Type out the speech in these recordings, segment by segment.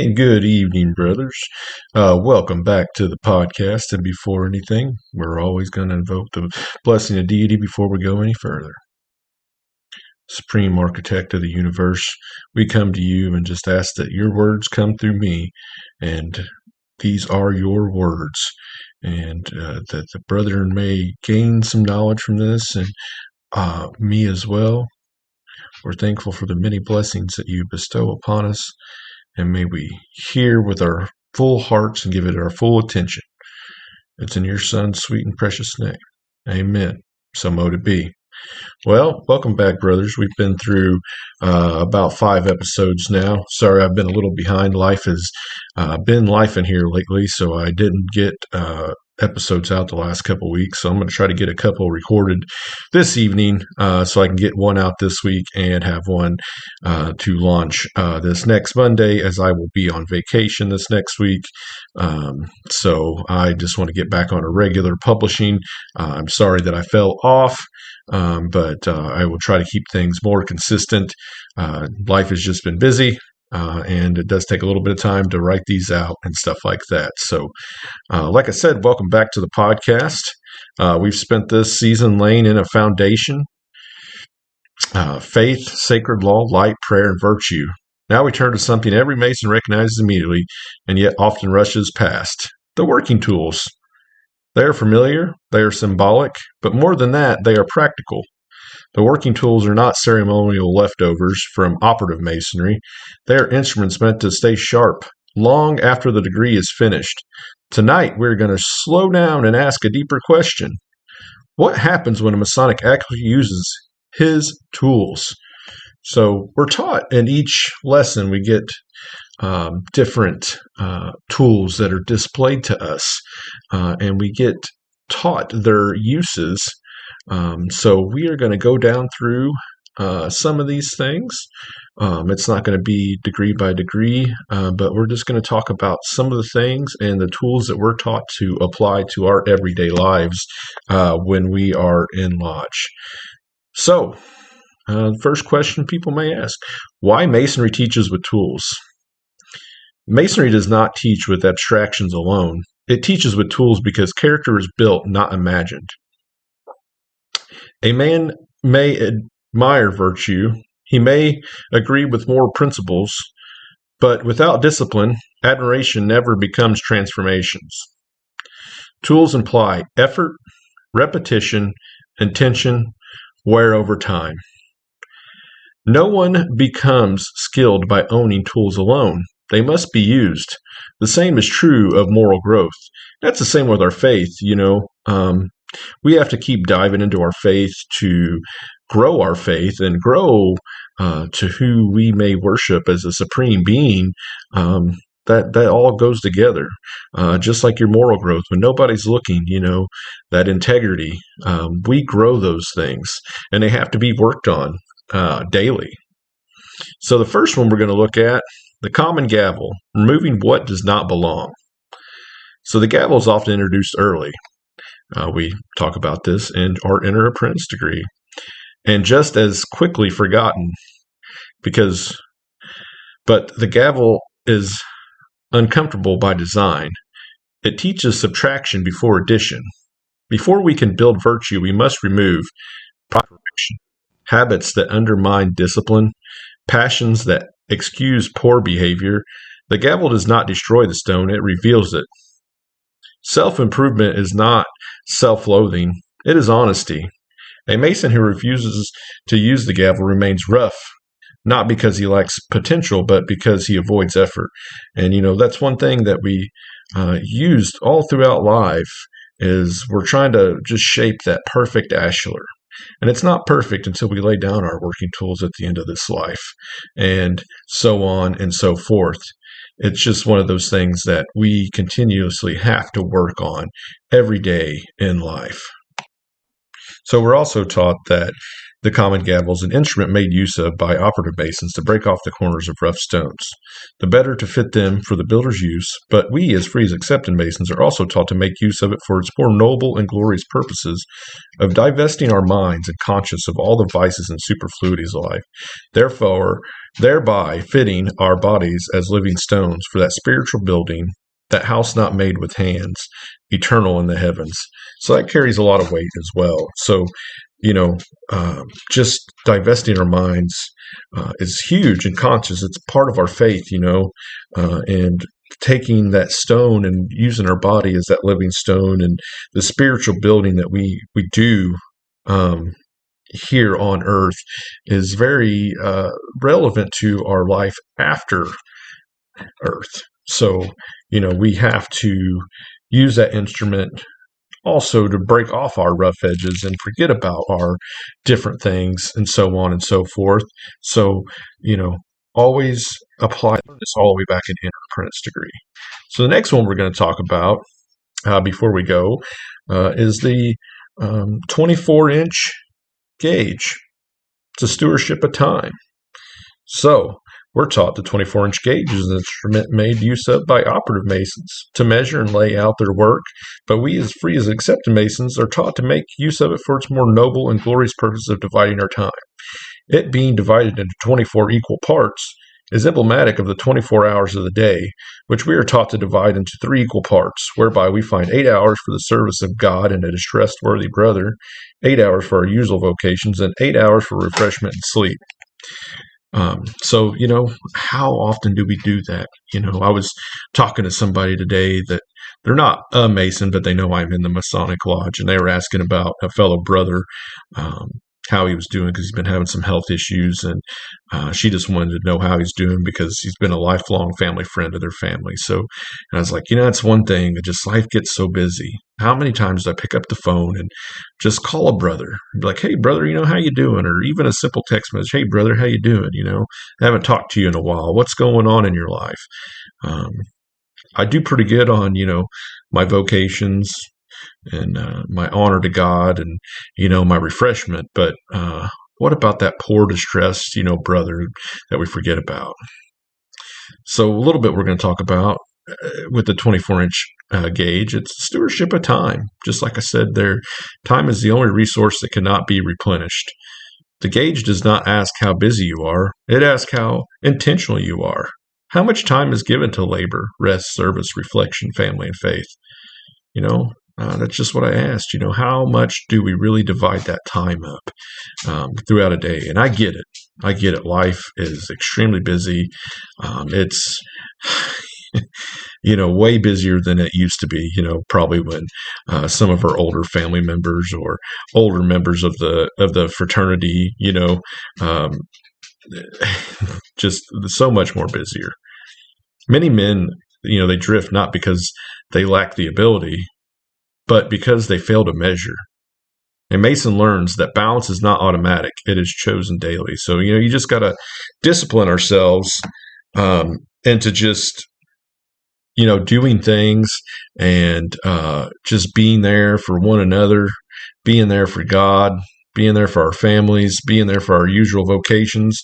And good evening, brothers. Welcome back to the podcast. And before anything, we're always going to invoke the blessing of deity before we go any further. Supreme Architect of the universe, we come to you and just ask that your words come through me, and these are your words, and that the brethren may gain some knowledge from this, and me as well. We're thankful for the many blessings that you bestow upon us, and may we hear with our full hearts and give it our full attention. It's in your Son's sweet and precious name. Amen. So mote it be. Well, welcome back, brothers. We've been through about 5 episodes now. Sorry, I've been a little behind. Life has been life in here lately, so I didn't get episodes out the last couple weeks. So I'm going to try to get a couple recorded this evening so I can get one out this week and have one to launch this next Monday, as I will be on vacation this next week. So I just want to get back on a regular publishing. I'm sorry that I fell off. But I will try to keep things more consistent. Life has just been busy, and it does take a little bit of time to write these out and stuff like that. So, like I said, welcome back to the podcast. We've spent this season laying in a foundation: faith, sacred law, light, prayer, and virtue. Now we turn to something every Mason recognizes immediately and yet often rushes past: the working tools. They are familiar, they are symbolic, but more than that, they are practical. The working tools are not ceremonial leftovers from operative masonry. They are instruments meant to stay sharp long after the degree is finished. Tonight, we're going to slow down and ask a deeper question. What happens when a Masonic actually uses his tools? So we're taught in each lesson we get different tools that are displayed to us, and we get taught their uses. So we are going to go down through some of these things. It's not going to be degree by degree, but we're just going to talk about some of the things and the tools that we're taught to apply to our everyday lives when we are in lodge. So, the first question people may ask: why Masonry teaches with tools? Masonry does not teach with abstractions alone. It teaches with tools because character is built, not imagined. A man may admire virtue. He may agree with moral principles, but without discipline, admiration never becomes transformations. Tools imply effort, repetition, intention, wear over time. No one becomes skilled by owning tools alone. They must be used. The same is true of moral growth. That's the same with our faith. We have to keep diving into our faith to grow our faith and grow to who we may worship as a supreme being. That all goes together, just like your moral growth. When nobody's looking, that integrity, we grow those things, and they have to be worked on daily. So the first one we're going to look at: the common gavel, removing what does not belong. So the gavel is often introduced early. We talk about this in our Inner Apprentice degree, and just as quickly forgotten, but the gavel is uncomfortable by design. It teaches subtraction before addition. Before we can build virtue, we must remove correction, habits that undermine discipline, passions that excuse poor behavior. The gavel does not destroy the stone, it reveals it. Self-improvement is not self-loathing, it is honesty. A Mason who refuses to use the gavel remains rough, not because he lacks potential, but because he avoids effort. And, that's one thing that we used all throughout life, is we're trying to just shape that perfect ashlar. And it's not perfect until we lay down our working tools at the end of this life, and so on and so forth. It's just one of those things that we continuously have to work on every day in life. So we're also taught that The common gavel is an instrument made use of by operative masons to break off the corners of rough stones, the better to fit them for the builder's use, but we, as free as accepted masons, are also taught to make use of it for its more noble and glorious purposes of divesting our minds and conscience of all the vices and superfluities of life, therefore, thereby fitting our bodies as living stones for that spiritual building, that house not made with hands, eternal in the heavens. So that carries a lot of weight as well. So, just divesting our minds is huge and conscious. It's part of our faith, and taking that stone and using our body as that living stone and the spiritual building that we do here on earth is very relevant to our life after earth. So, we have to use that instrument also to break off our rough edges and forget about our different things and so on and so forth. So, always apply this all the way back in Inner Apprentice degree. So the next one we're going to talk about before we go is the 24-inch gauge. It's a stewardship of time. So we're taught the 24-inch gauge is an instrument made use of by operative masons to measure and lay out their work, but we, as free as accepted masons, are taught to make use of it for its more noble and glorious purpose of dividing our time. It being divided into 24 equal parts is emblematic of the 24 hours of the day, which we are taught to divide into 3 equal parts, whereby we find 8 hours for the service of God and a distressed worthy brother, 8 hours for our usual vocations, and 8 hours for refreshment and sleep. So, how often do we do that? I was talking to somebody today that they're not a Mason, but they know I'm in the Masonic Lodge, and they were asking about a fellow brother, how he was doing because he's been having some health issues, and she just wanted to know how he's doing because he's been a lifelong family friend of their family. So, and I was like, that's one thing. Just life gets so busy. How many times do I pick up the phone and just call a brother and be like, hey, brother, how you doing? Or even a simple text message, hey, brother, how you doing? I haven't talked to you in a while. What's going on in your life? I do pretty good on, my vocations and my honor to God and, my refreshment. But what about that poor, distressed, brother that we forget about? So a little bit we're going to talk about with the 24-inch gauge. It's stewardship of time. Just like I said there, time is the only resource that cannot be replenished. The gauge does not ask how busy you are. It asks how intentional you are. How much time is given to labor, rest, service, reflection, family, and faith? That's just what I asked. How much do we really divide that time up throughout a day? And I get it. Life is extremely busy. It's way busier than it used to be, probably when some of our older family members or older members of the fraternity, just so much more busier. Many men, they drift not because they lack the ability, but because they fail to measure. And Mason learns that balance is not automatic. It is chosen daily. So, you just got to discipline ourselves into just, doing things and just being there for one another, being there for God, being there for our families, being there for our usual vocations,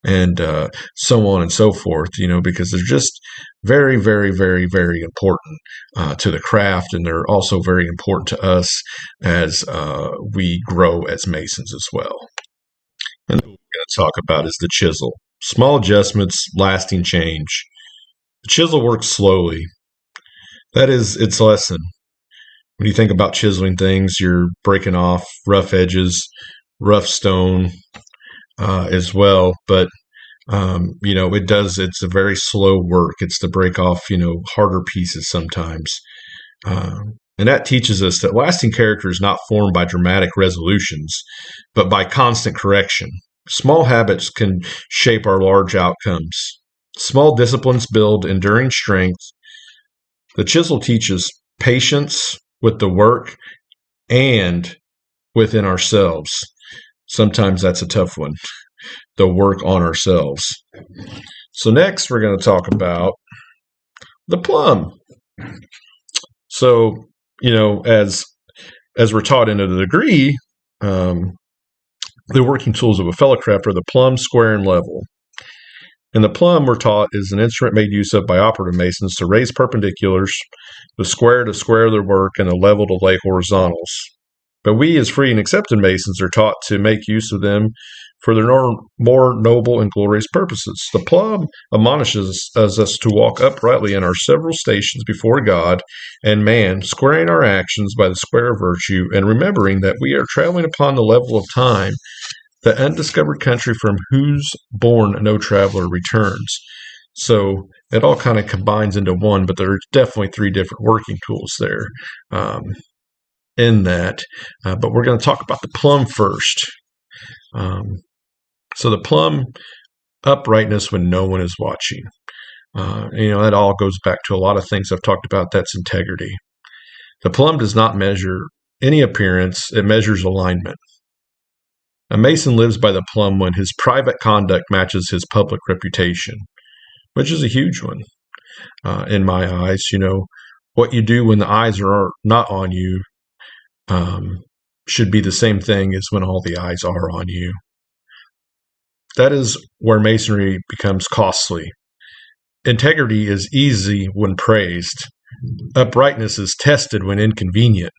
and so on and so forth, because they're just very, very, very, very important to the craft, and they're also very important to us as we grow as Masons as well. And what we're going to talk about is the chisel. Small adjustments, lasting change. The chisel works slowly. That is its lesson. When you think about chiseling things, you're breaking off rough edges, rough stone as well. But, it's a very slow work. It's to break off, harder pieces sometimes. And that teaches us that lasting character is not formed by dramatic resolutions, but by constant correction. Small habits can shape our large outcomes. Small disciplines build enduring strength. The chisel teaches patience with the work and within ourselves. Sometimes that's a tough one, the work on ourselves. So next we're going to talk about the plumb. So, as we're taught in a degree, The working tools of a fellow craft are the plumb, square, and level. And the plumb, we're taught, is an instrument made use of by operative masons to raise perpendiculars, the square to square their work, and the level to lay horizontals. But we, as free and accepted masons, are taught to make use of them for their more noble and glorious purposes. The plumb admonishes us to walk uprightly in our several stations before God and man, squaring our actions by the square of virtue, and remembering that we are traveling upon the level of time, the undiscovered country from whose bourne no traveler returns. So it all kind of combines into one, but there are definitely three different working tools there in that. But we're going to talk about the plumb first. So the plumb, uprightness when no one is watching. That all goes back to a lot of things I've talked about. That's integrity. The plumb does not measure any appearance. It measures alignment. A mason lives by the plumb when his private conduct matches his public reputation, which is a huge one in my eyes. What you do when the eyes are not on you should be the same thing as when all the eyes are on you. That is where masonry becomes costly. Integrity is easy when praised. Uprightness is tested when inconvenient.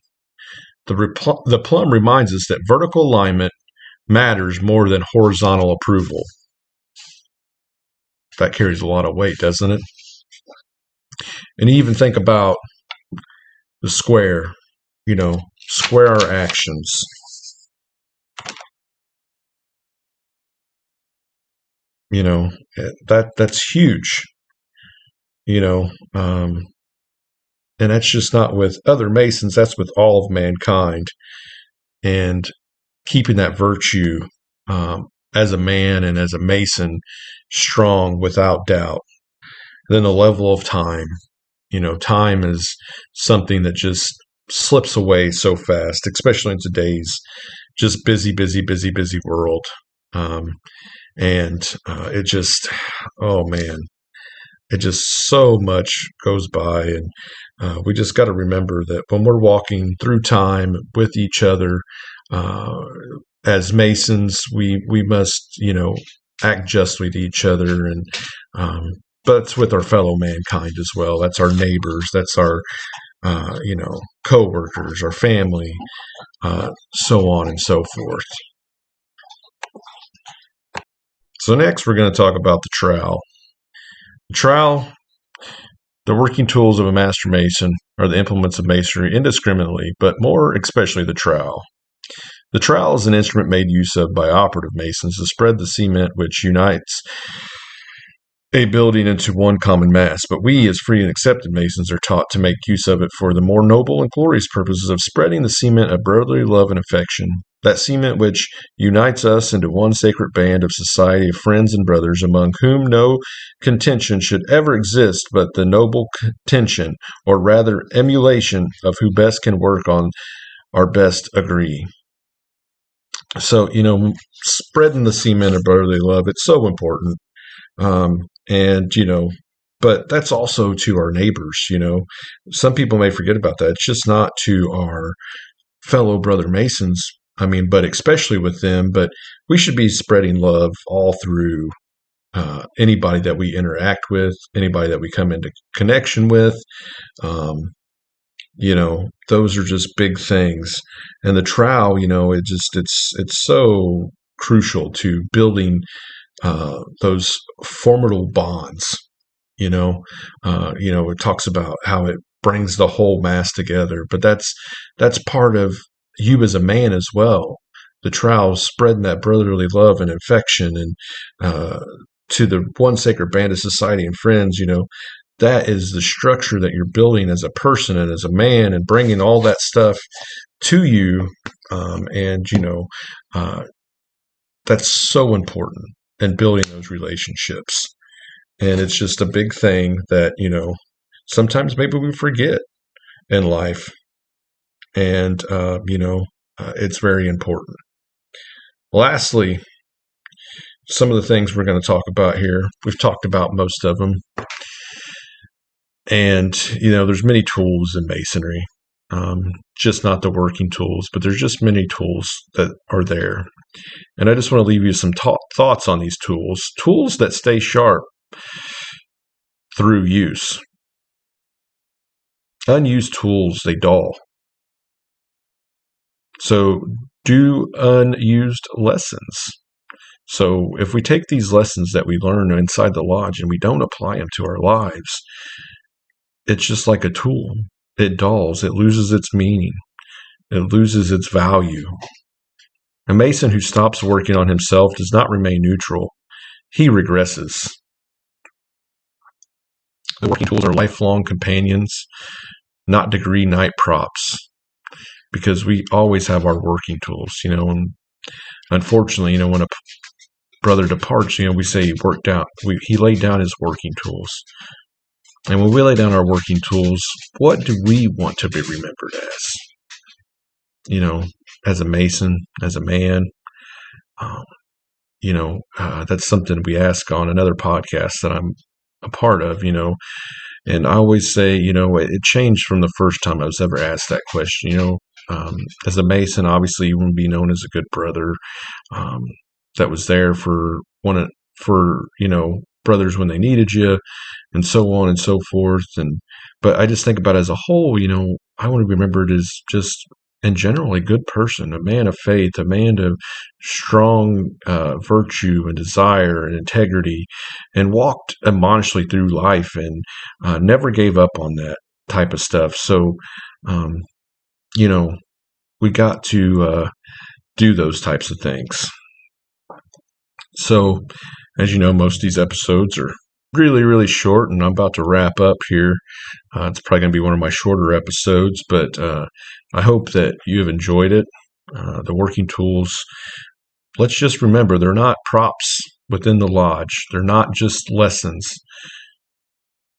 The plumb reminds us that vertical alignment matters more than horizontal approval. That carries a lot of weight, doesn't it? And even think about the square, square our actions. That's huge, and that's just not with other masons, that's with all of mankind. And keeping that virtue as a man and as a mason strong without doubt. Then the level of time. Time is something that just slips away so fast, especially in today's just busy world. And it just, oh man, it just so much goes by. And we just got to remember that when we're walking through time with each other, as masons, we must, act justly to each other. And, but it's with our fellow mankind as well. That's our neighbors. That's our, co-workers, our family, so on and so forth. So next we're going to talk about the trowel. The trowel, the working tools of a master mason, are the implements of masonry indiscriminately, but more especially the trowel. The trowel is an instrument made use of by operative masons to spread the cement which unites a building into one common mass, but we, as free and accepted masons, are taught to make use of it for the more noble and glorious purposes of spreading the cement of brotherly love and affection, that cement which unites us into one sacred band of society of friends and brothers, among whom no contention should ever exist, but the noble contention, or rather emulation, of who best can work on our best agree. So, spreading the cement of brotherly love, it's so important. But that's also to our neighbors. Some people may forget about that. It's just not to our fellow brother masons. But especially with them, but we should be spreading love all through anybody that we interact with, anybody that we come into connection with. Those are just big things. And the trowel, it's so crucial to building those formidable bonds. It talks about how it brings the whole mass together, but that's part of you as a man as well. The trowel, spreading that brotherly love and affection, and to the one sacred band of society and friends. That is the structure that you're building as a person and as a man, and bringing all that stuff to you. That's so important in building those relationships. And it's just a big thing that, sometimes maybe we forget in life. And, it's very important. Lastly, some of the things we're going to talk about here, we've talked about most of them. And, there's many tools in masonry, just not the working tools, but there's just many tools that are there. And I just want to leave you some thoughts on these tools. Tools that stay sharp through use. Unused tools, they dull. So do unused lessons. So if we take these lessons that we learn inside the lodge and we don't apply them to our lives, it's just like a tool. It dulls. It loses its meaning. It loses its value. A Mason who stops working on himself does not remain neutral. He regresses. The working tools are lifelong companions, not degree night props, because we always have our working tools, and unfortunately, when a brother departs, we say he worked out, he laid down his working tools. And when we lay down our working tools, what do we want to be remembered as? As a Mason, as a man, that's something we ask on another podcast that I'm a part of, and I always say, it changed from the first time I was ever asked that question, as a Mason, obviously you want to be known as a good brother, that was there for brothers when they needed you, and so on and so forth. But I just think about it as a whole, I want to be remembered as just in general a good person, a man of faith, a man of strong virtue and desire and integrity, and walked admonishingly through life and never gave up on that type of stuff. So, we got to do those types of things. So, as you know, most of these episodes are really, really short, and I'm about to wrap up here. It's probably going to be one of my shorter episodes, but I hope that you have enjoyed it. The working tools, let's just remember, they're not props within the lodge. They're not just lessons.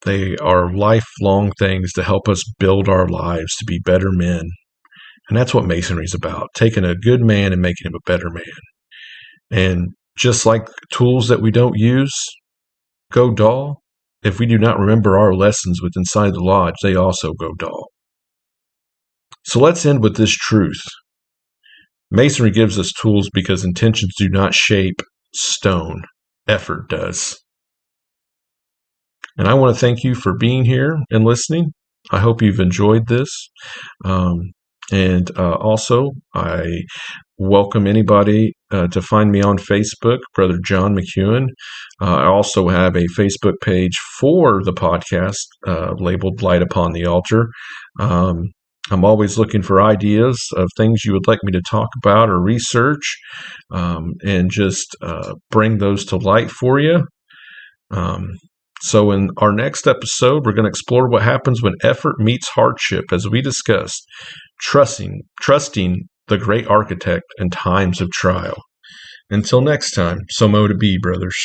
They are lifelong things to help us build our lives to be better men. And that's what Masonry is about, taking a good man and making him a better man. And just like tools that we don't use go dull, if we do not remember our lessons within inside the lodge, they also go dull. So let's end with this truth. Masonry gives us tools because intentions do not shape stone. Effort does. And I want to thank you for being here and listening. I hope you've enjoyed this. And also, I welcome anybody to find me on Facebook, Brother John McEwen. I also have a Facebook page for the podcast labeled Light Upon the Altar. I'm always looking for ideas of things you would like me to talk about or research, and just bring those to light for you. So in our next episode, we're going to explore what happens when effort meets hardship, as we discussed, trusting the great architect in times of trial. Until next time, so mo to be, brothers.